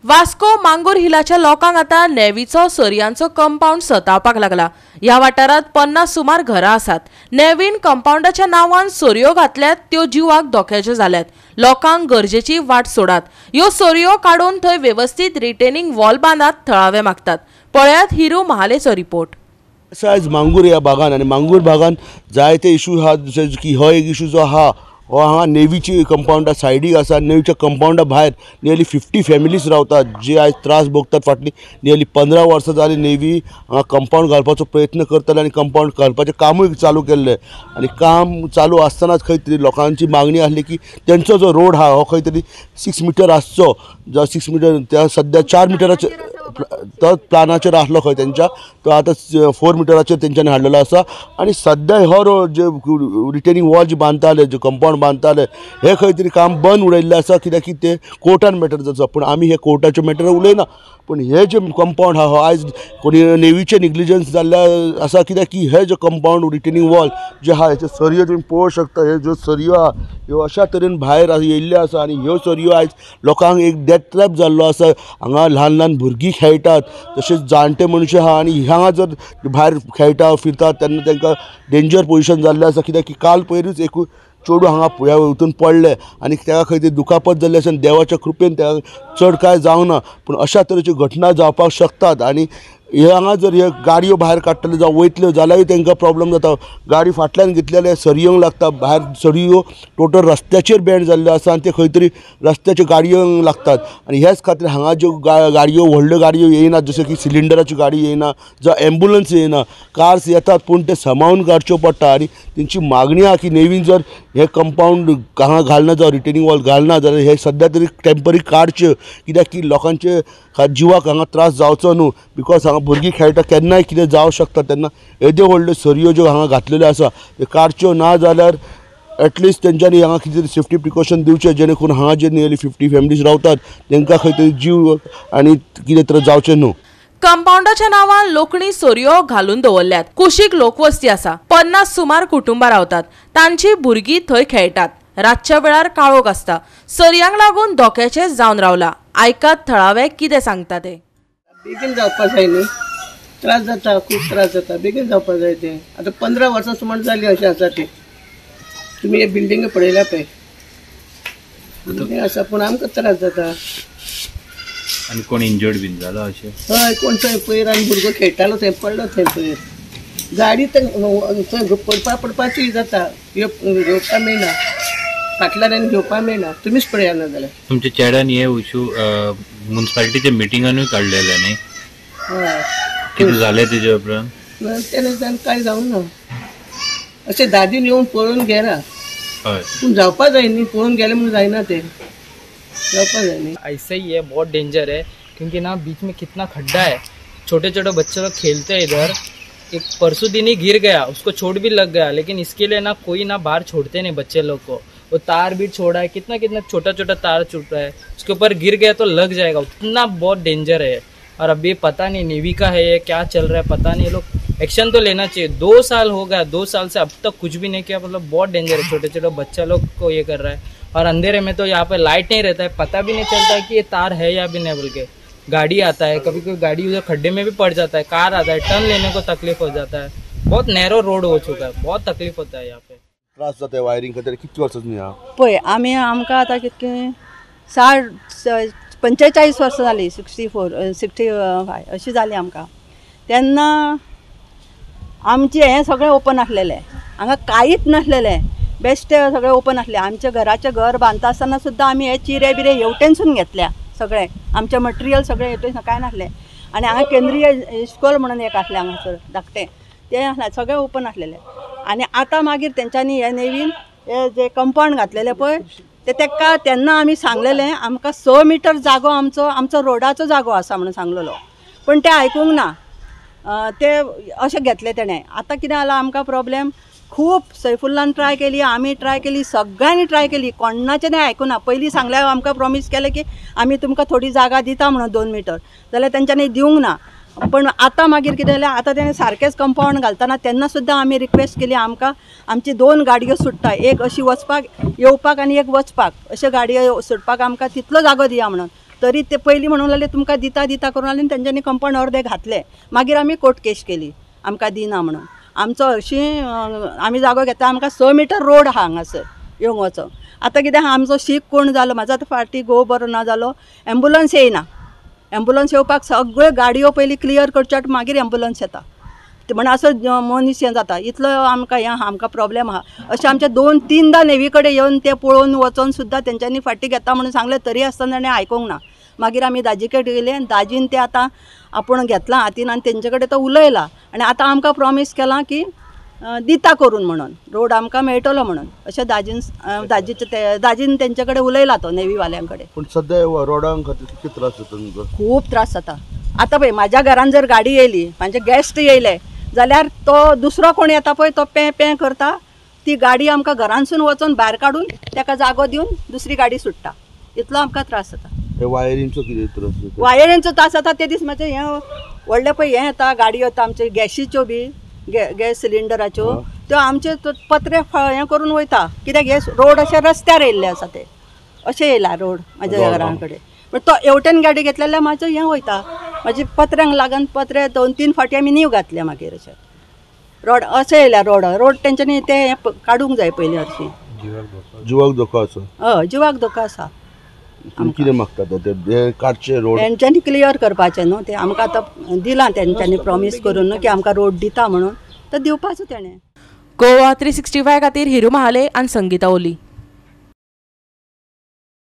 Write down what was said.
वास्को मांगूर हिलाच्या लोकांक आता नेवीचो सर्यांचो कंपाऊंड सतावपाक लागला। ह्या वाठारात 50 सुमार घरां आसात। नेवीन कंपाऊंडाच्या नावान सोरयो घातल्यात त्यो जीवाक धोक्याच्यो जाल्यात। लोकांक गरजेची वाट सोडात। ह्यो सोरयो काडून थंय व्यवस्थित रिटेनिंग वॉल बांदात थळावे मागतात। पळयात हिरू महालेचो रिपोर्ट। आयज मांगूर ह्या भागान आनी मांगूर भागान जायते इशू हा की हो एक इशू जो आहा हो हांगा नेवीची कंपाऊंडा सायडीक आसा। नेवीच्या कंपाऊंडा भायर नियरली 50 फॅमिलीज रावतात जे आयज त्रास भोगतात। फाटली नियरली 15 वर्सां जाली नेवी हांगा कंपाऊंड घालपाचो प्रयत्न करताले आनी कंपाऊंड घालपाचें कामूय चालू केल्लें आनी काम चालू आसतनाच खंय तरी लोकांची मागणी आसली की तेंचो जो रोड हा हो खंय तरी 6 मिटर आसचो। जो 6 मिटर त्या सद्या 4 मिटराचे तो प्लानाचेर आसलो खंय तेंच्या, तो आतां 4 मिटराचेर तेंच्यांनी हाडलेलो आसा। आनी सद्या हो रोड जे रिटेनिंग वॉल जे बांदताले जे कंपाऊंड बांदताले हे खंय तरी काम बंद उडयल्लें आसा कित्याक की ते कोर्टान मॅटर जाता। पूण आमी हे कोर्टाचे मॅटर उलयना, पूण हे जे कंपाऊंड हा हो आयज कोणी नेवीचे निग्लिजन्स जाल्ल्या आसा कित्याक की हे जे कंपाऊंड रिटेनिंग वॉल जे हा हेचे सरयो तुमी पळोवंक शकता। हे ज्यो सरयो आहा ह्यो अशा तरेन भायर येयल्ल्यो आसा आनी ह्यो सरयो आयज लोकांक एक डेथ ट्रॅप जाल्लो आसा। हांगा ल्हान ल्हान भुरगीं खेळटात तशेंच जाणटे मनशां आहा आनी हांगा जर भायर खेळटा फिरतात तेन्ना तांकां डेंजर पोजिशन जाल्लें आसा कित्याक की काल पयरूच एक चेडूं हांगा ह्या हितून पडलें आनी ताका खंय तरी दुखापत जाल्ली आसा आनी देवाच्या कृपेन ताका चड कांय जावना। पूण अशा तरेच्यो घटना जावपाक शकतात आनी हांगा जर हे गाडयो भायर काडटल्यो जावं वयतल्यो जाल्यारूय तांकां प्रॉब्लेम जाता। गाडी फाटल्यान घेतलेले सरयोंक लागता, भायर सरयो टोटल रस्त्याचेर बँड जाल्ल्यो आसा आनी ते खंय तरी रस्त्याच्यो गाडयोंक लागतात आनी ह्याच खातीर हांगा ज्यो गाडयो व्हडल्यो गाडयो येयनात जशें की सिलिंडराच्यो गाडी येयना जावं एम्बुलन्स येयना, कार्स येतात पूण ते सांबाळून काडच्यो पडटा आनी तेंची मागणी आहा की नेवीन जर हे कंपाऊंड हांगा घालना जावं रिटेनिंग वॉल घालना जाल्यार हे सद्या तरी टेम्पररी काडच्यो कित्याक की लोकांचे जिवाक हांगा त्रास जावचो न्हू। बिकॉज हांगा भुरगीं खेळटा केन्नाय कितें जावं शकता तेन्ना येद्यो व्हडल्यो सरयो ज्यो हांगा घातलेल्यो आसा त्यो काडच्यो ना जाल्यार एटलिस्ट तेंच्यांनी हांगा कितें सेफ्टी प्रिकॉशन दिवचें जेणे करून हांगा जे नियरली 50 फॅमिलीज रावतात तांकां खंय तरी जीव आनी कितें तर जावचें न्हू। कंपाऊंडाच्या नावान लोकणी सोरयो घालून दवरल्यात। कुशीक लोकवस्ती आसा, 50 सुमार कुटुंबां रावतात। तांची भुरगीं थंय खेळटात। रातच्या वेळार काळोख आसता। सरयांक लागून धोक्याचें जावन रावला। आयकात थळावे कितें सांगता ते। बेगीन जावपाक जाय न्ही, त्रास जाता, खूब त्रास जाता, बेगीन जावपाक जाय तें। आतां 15 वर्सां सुमार जालीं अशें आसा तें। तुमी हे बिल्डिंग पळयल्या पळय बिल्डिंग आसा पूण आमकां त्रास जाता। आनी कोण इंजर्ड बीन जाला अशें? हय, कोण थंय पयर आनी भुरगो खेळटालो थंय पडलो थंय पयर। गाडी थंय पडपाची जाता, घेवपाक मेळना, फाटल्यान आनी घेवपाक मेळना। तुमीच पळया ना जाल्यार। तुमच्या चेड्यान हे इशू म्युनिसिपालिटीच्या मिटिंगानूय काडलेले न्ही? हय, कितें जालें तेजे उपरांत? तेन्ना कांय जावंक ना, अशें दादीन येवन पळोवन गेला। हय, पूण जावपाक जाय न्ही, पळोवन गेलें म्हणून जायना तें, जावपाक जाय न्ही। ऐसा ही है, बहुत डेंजर है क्योंकि ना बीच में कितना खड्डा है। छोटे छोटे बच्चे लोग खेलते हैं इधर। एक परसों दिन ही गिर गया, उसको चोट भी लग गया, लेकिन इसके लिए ना कोई ना बाहर छोड़ते नहीं बच्चे लोग को। वो तार भी छोड़ा है, कितना कितना छोटा छोटा तार छूट रहा है, उसके ऊपर गिर गया तो लग जाएगा। उतना बहुत डेंजर है। और अभी पता नहीं नेवी का है क्या चल रहा है पता नहीं। लोग एक्शन तो लेना चाहिए। 2 साल हो गया, 2 साल से अब तक कुछ भी नहीं किया। मतलब बहुत डेंजर है। छोटे छोटे बच्चा लोग को ये कर रहा है। और अंधेरे में तो यहाँ पे लाइट नहीं रहता है, पता भी नहीं चलता है कि ये तार है या भी नहीं। बोल के गाड़ी आता है, कभी कोई गाड़ी उधर खड्डे में भी पड़ जाता है, कार आता है, टर्न लेने को तकलीफ हो जाता है। बहुत नैरो रोड हो चुका है, बहुत तकलीफ होता है यहाँ पे। त्रास जाता वायरिंग खातीर कितले वर्सांनी हा पळय आमी आमकां आतां कितकें 45 वर्सां जालीं, 65 अशी जाली आमकां। तेन्ना आमचें हें सगळें ओपन आसलेलें, हांगा कांयच नासलेलें, बेश्टें सगळें ओपन आसलें। आमचें घराचें घर बांदता आसतना सुद्दां आमी हे चिरे बिरे हेवटेनसून घेतल्या सगळें। आमचें मटेरियल सगळें हेवटेन कांय नासलें। आनी हांगा केंद्रीय इस्कॉल म्हणून एक आसलें हांगासर धाकटें, तें आसलें, सगळें ओपन आसलेलें। आनी आतां मागीर तेंच्यांनी हे नेवीन हे जे कंपाऊंड घातलेलें पळय ते तेका तेन्ना आमी सांगलेलें आमकां 6 मिटर जागो आमचो रोडाचो जागो आसा म्हणून सांगलेलो, पूण तें आयकूंक ना। ते अशें घेतलें तेणें। आतां कितें जालां आमकां प्रॉब्लेम, खूब सैफुल्लान ट्राय केली, आमी ट्राय केली, सगळ्यांनी ट्राय केली, कोणाचें तें आयकुना। पयलीं सांगल्यार आमकां प्रॉमीस केलें की आमी तुमकां थोडी जागा दिता म्हणून 2 मिटर, जाल्यार तेंच्यांनी दिवंक ना। पण आतां मागीर कितें जालें, आतां तेणें सारकेंच कंपाऊंड घालतना तेन्ना सुद्दां आमी रिक्वेस्ट केली आमकां आमची 2 गाडयो सुट्टा, एक अशी वचपाक येवपाक आनी एक वचपाक, अश्यो गाडयो सुटपाक आमकां तितलो जागो दिया म्हणून। तरी ते पयलीं म्हणून लागले तुमकां दिता दिता करून लागले, तेंच्यांनी कंपाऊंड अर्दे घातले. मागीर आमी कोर्ट केस केली आमकां दिना म्हणून. आमचो हरशीं आमी जागो घेता, आमकां 6 मीटर रोड आहा हांगासर येवंक वचोंक. आतां कितें आहा, आमचो शीक कोण जालो, म्हाजो आतां फाटीं घोव बरो ना जालो, एम्बुलन्स येयना. एम्बुलन्स येवपाक सगळ्यो गाडयो पयलीं क्लियर करच्यो मागीर एम्बुलन्स येता. ते म्हण असो मनीस हें जाता, इतलो आमकां हें आहा, आमकां प्रॉब्लेम आहा. अशें आमचे 2-3दा नेवी कडेन येवन ते पळोवन वचोन सुद्दां तेंच्यांनी फाटीं घेता म्हणून सांगलें, तरी आसतना ताणें आयकूंक ना. मागीर आमी दाजी कडेन गेले आनी दाजीन ते आतां आपूण घेतलां हातीन आनी तेंचे कडेन तो उलयला आनी आतां आमकां प्रॉमीस केलां की दिता करून म्हणून, रोड आमकां मेळटलो म्हणून. अशें दाजीन तेंचे कडेन उलयला तो नेवीवाल्यां कडेन. पण सध्या रोडांक खातीर कितले त्रास जाता तुमकां? खूब त्रास जाता. आतां पळय, म्हाज्या घरान जर गाडी येयली, म्हाजे गेस्ट येयले जाल्यार तो दुसरो कोण येता पळय तो पे पे करता, ती गाडी आमकां घरानसून वचोन भायर काडून ताका जागो दिवन दुसरी गाडी सुट्टा. इतलो आमकां त्रास जाता. हे वायरींचो कितें त्रास जाता? वायरींचो त्रास जाता. ते दीस म्हाजे हें व्हडले पळय हें येता, गाडयो येता आमचे गॅसीच्यो बी, गॅस सिलिंडराच्यो, त्यो आमचे पत्रे हें करून वयता. कित्याक हे रोड अशे रस्त्यार येयल्ले आसा, ते अशें येयला रोड म्हाज्या घरा कडेन. पण तो एवटेन गाडी घेतलेल्या म्हाजो हें वयता, म्हाजी पत्र्यांक लागून पत्रे 2-3 फावटी आमी नीव घातले. मागीर अशें रोड अशें येयल्या, रोड तेंच्यांनी ते हें काडूंक जाय पयलीं हरशीं. जिवाक धोको आसा? हय, जिवाक धोको आसा. कितें मागता ते काडचे रोड? तेंच्यांनी क्लियर करपाचें न्हू. ते आमकां आतां दिलां तेंच्यांनी प्रॉमीस करून न्हू की आमकां रोड दिता म्हणून, तर दिवपाचो तेणें. गोवा 365 खातीर हिरू महाले आनी संगीता ओली.